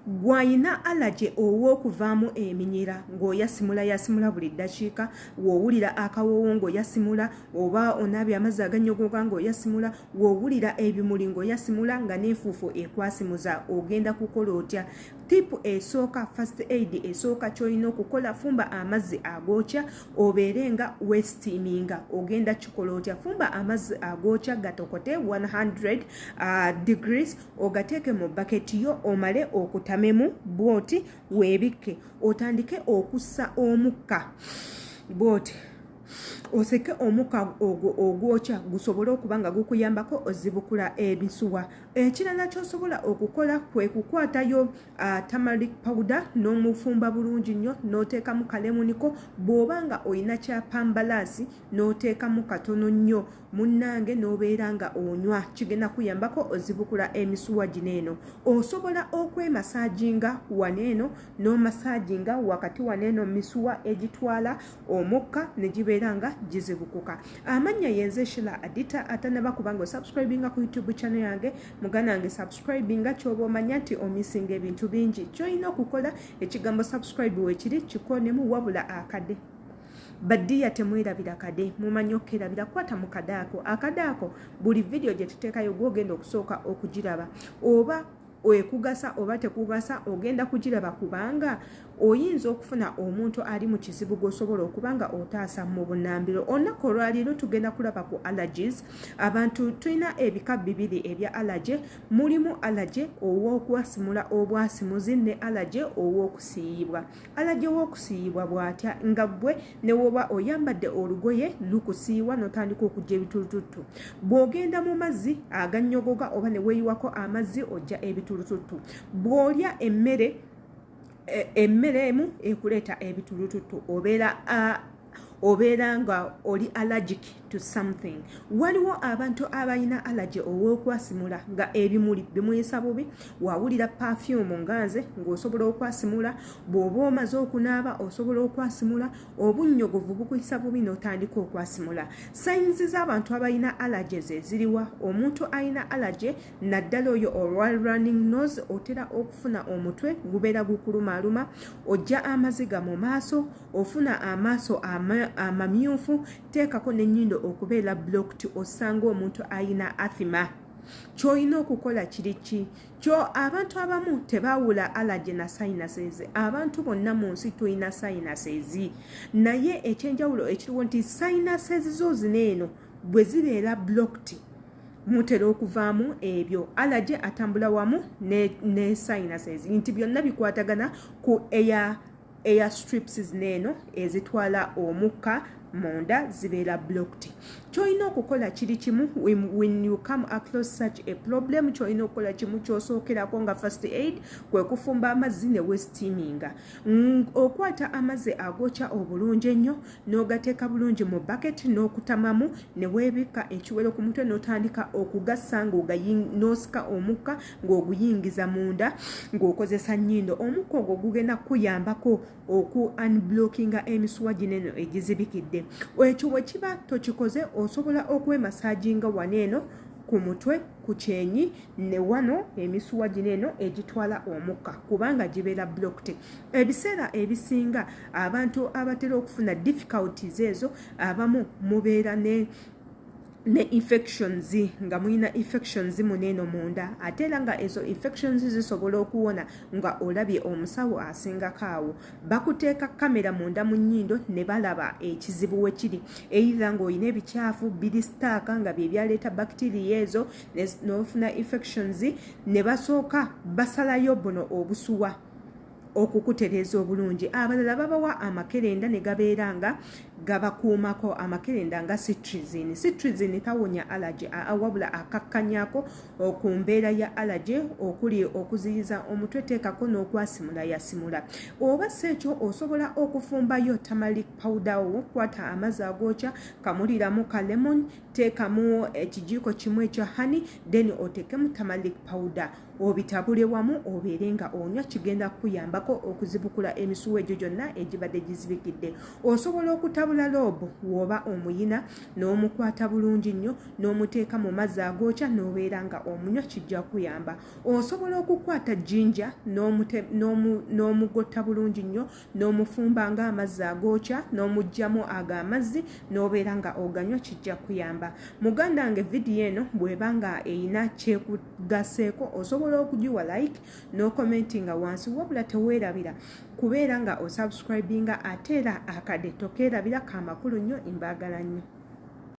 gwayina allergy ow'okuvaamu eminyira ng'oyasimula buli ddakiika, w'owulira akawoowo ng'oyasimula, oba onaabye amazzi aganyogoga ng'oyasimula, w'owulira ebimuli ng'oyasimula nga n'enfuufu ekwasimuza, ogenda kukola otya? Tipu esooka, first aid esooka ky'olina okukola, fumba amazzi agookya obeere nga westeaminga. Ogenda kikola otya? Fumba amazzi agookya gatokote 100 degrees, ogateeke mu baketi yo, omale okutamemu bwoti, weebikke, otandike okussa omukka bwoti. Oseke omukka ogwokya gusobole okuba nga gukuyambako ozibukula ebisuwa. Ekirala ky'osobola okukola kwe kukwatayo turmeric powder n'omufumba bulungi nnyo, n'oteekamu kalemoniko. Bw'oba nga olina kya pambalasi n'oteekamu katono nnyo munnange, n'obeera nga onywa, kigenda kuyambako ozibukula emisuwa gino eno. Osobola okwemasaginga waneeno n'omasaginga wakati waneeno misuwa egitwala omukka ne gibeera nga gizibukuka. Amanya yenze Sheila Adita, atanaba kubanga osubscribinga ku YouTube channel yange, mugana yange subscribinga, kyoba omanya nti omisinga ebintu bingi. Kyolina okukola ekigambo subscribe wekiri kikonemu wabula akade. Badiya temwerabira kade, mumanyi okerabira, kwata mu kadaako. Akadaako buli video gye tuteekayo gwogenda okusooka okugiraba. Oba ekugasa oba tekugasa, ogenda kugiraba kubanga oyinza okufuna omuntu ali mu kizibu gw'osobola okubanga otaasa mu bunnambiro. Olunaku olwaleero tugenda kulaba ku allergies. Abantu tulina ebika bibiri ebya allergy. Mulimu allergy ow'okwasimula obwasimuzi ne allergy ow'okusiiyibwa. Allergy ow'okusiiyibwa bw'atya nga ggwe ne woba oyambadde olugoye lukusiiwa n'otandika okujja ebitulututtu. Bw'ogenda mu mazzi agannyogoga oba ne weeyiwako amazzi ojja ebitulututtu. Bw'olya emmere emu ekuleeta ebitulututtu, obeera nga oli allergic to something. Waliwo abantu abalina allergy ow'okwasimula nga ebimuli bimuyisa bubi, wawulira perfume nganze ng'osobola okwasimula, bw'oba omaze okunaaba osobola okwasimula, obunnyogovu bukuyisa bubi n'otandika okwasimula. Signs z'abantu abalina allergies eziriwa. Omuntu alina allergy naddala oyo olwa running nose, otera okufuna omutwe gubeera gukulumaaluma, ojja amaziga mu maaso, ofuna amaaso amamyufu, teekako n'ennyindo okubeera blocked, osanga omuntu alina asthma. Kyolina okukola kiriki? Abantu abamu tebawula allergy na sinuses. Abantu bonna mu nsi tulina sinuses, naye ekyenjawulo ekiriwo nti sinuses zo zineeno bwe zibeera blocked mutera okuvaamu ebyo. Allergy atambula wamu ne sinuses, nti byonna bikwatagana ku air strips zineeno ezitwala omukka munda zibeera blocked. Kyolina okukola kiri kimu when you come across such a problem. Kyolina okukola kimu kyosookerako nga first aid kwe kufumba amazzi ne westeaminga. Okwata amazzi agokya obulungi ennyo n'ogateeka bulungi mu bucket n'okutamamu ne weebika ekiwero ku mutwe n'otandika okugassa n'osika omukka ng'oguyingiza munda ng'okozesa nnyindo. Omukka ogwo gugenda kuyambako oku unblockinga emisuwa gineno egizibikidde. Ekyo bwe kiba tokikoze, osobola okwemasaginga waneeno ku mutwe, ku kyenyi ne wano emisuwa gineno egitwala omukka kubanga gibeera blocked. Ebiseera ebisinga abantu abatera okufuna difficulties ezo, abamu mubeera ne infections, nga mulina infections muneeno munda, ate era nga ezo infections zisobola okuwona nga olabye omusawo asingako awo. Bakuteeka kamera munda mu nnyindo ne balaba ekizibu we kiri, either ng'olina ebikyafu biri staaka nga bye byaleeta bacteria ezo n'ofuna infections, ne basooka basalayo buno obusuwa okukutereeza obulungi. Abalala babawa amakerenda ne gabeera nga gabakuumako, amakerenda nga citrizine. Citrizine tawonya allergy, wabula akakkanyako ku mbeera ya allergy, okuli okuziyiza omutwe, teekako n'okwasimula yasimula. Oba si ekyo osobola okufumbayo turmeric powder wo, kwata amazzi agookya, kamuliramu ka lemon, teekamu ekijiiko kimu ekya honey, then oteekemu turmeric powder, obitabule wamu obeere nga onywa. Kigenda kuyambako okuzibukula emisuwa egyo gyonna egibadde gizibikidde. Osobola tabula loobo woba omuyina n'omukwata bulungi nnyo n'omuteeka mu mazzi agookya n'obeera nga omunywa kijja kuyamba. Osobola okukwata jinja n'omugotta bulungi nnyo n'omufumba nga amazzi agookya n'omugyamu ag'amazzi n'obeera nga oganywa kijja kuyamba. Muganda wange vidiyo eno bw'eba nga eyina kyekugaseeko osobola okugiwa like n'okomentinga wansi wabula teweerabira kubeera nga osubscribinga ate era akade tokeerabira ka makulu nnyo imbaagala nnyo.